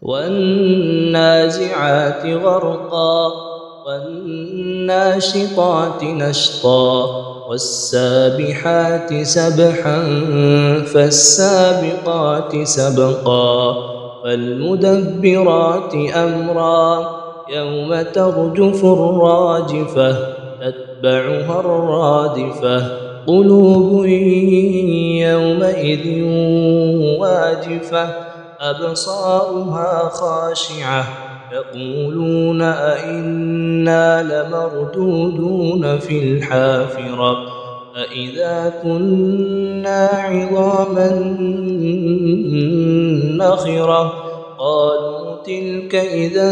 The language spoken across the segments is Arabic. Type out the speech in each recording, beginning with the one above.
والنازعات غرقا والناشطات نشطا والسابحات سبحا فالسابقات سبقا فالمدبرات أمرا يوم ترجف الراجفة تتبعها الرادفة قلوب يومئذ واجفة أبصارها خاشعة يقولون أئنا لمردودون في الحافرة أئذا كنا عظاما نخرة قالوا تلك إذا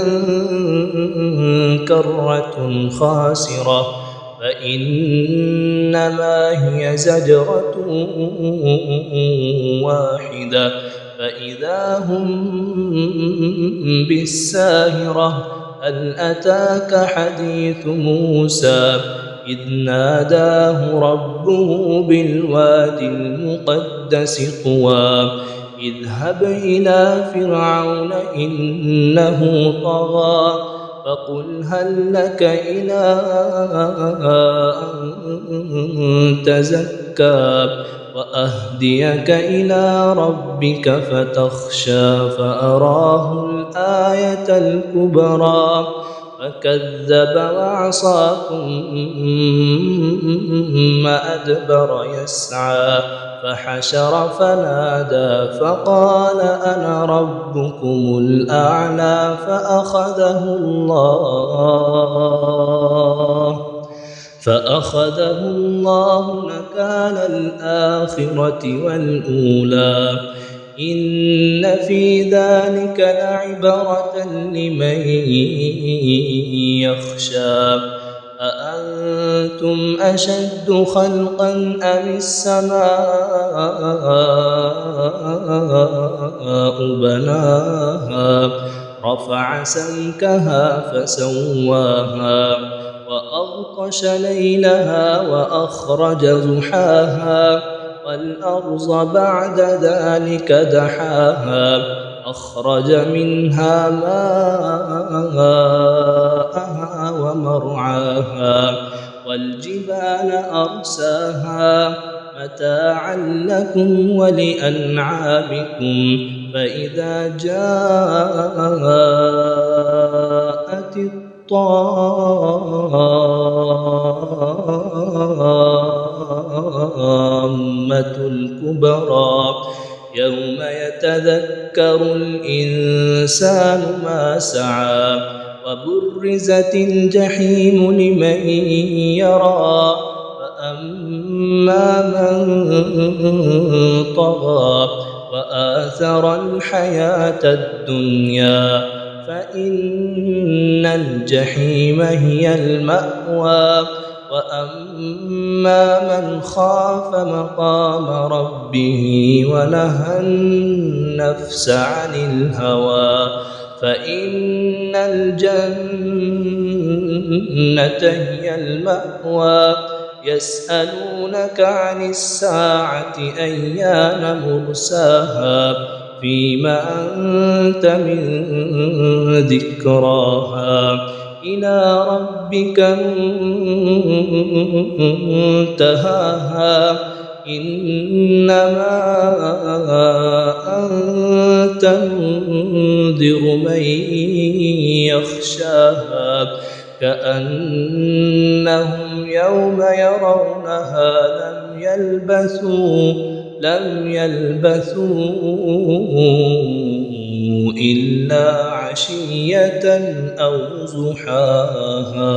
كرة خاسرة فإنما هي زجرة واحدة فإذا هم بالساهرة هل أتاك حديث موسى إذ ناداه ربه بالوادي المقدس طوى اذهب إلى فرعون إنه طغى فقل هل لك إلى أن تزكى وأهديك إلى ربك فتخشى فأراه الآية الكبرى فكذب وعصى ثم أدبر يسعى فحشر فنادى فقال أنا ربكم الأعلى فأخذه الله نكال الآخرة والأولى إن في ذلك لعبرة لمن يخشى أأنتم أشد خلقا أم السماء بناها رفع سمكها فسواها وأغطش ليلها وأخرج ضحاها والأرض بعد ذلك دحاها أخرج منها ماءها ومرعاها والجبال أرساها متاعا لكم ولأنعامكم فإذا جاءت الطامة الكبرى يوم يتذكر الإنسان ما سعى وبرزت الجحيم لمن يرى فأما من طغى وآثر الحياة الدنيا فإن الجحيم هي المأوى وأما من خاف مقام ربه ونهى النفس عن الهوى فإن الجنة هي المأوى يسألونك عن الساعة أيان مرساها فيما أنت من ذكراها إلى ربك منتهاها إنما أنت منذر من يخشاها كأنهم يوم يرونها لم يلبثوا إلا عشية أو ضحاها.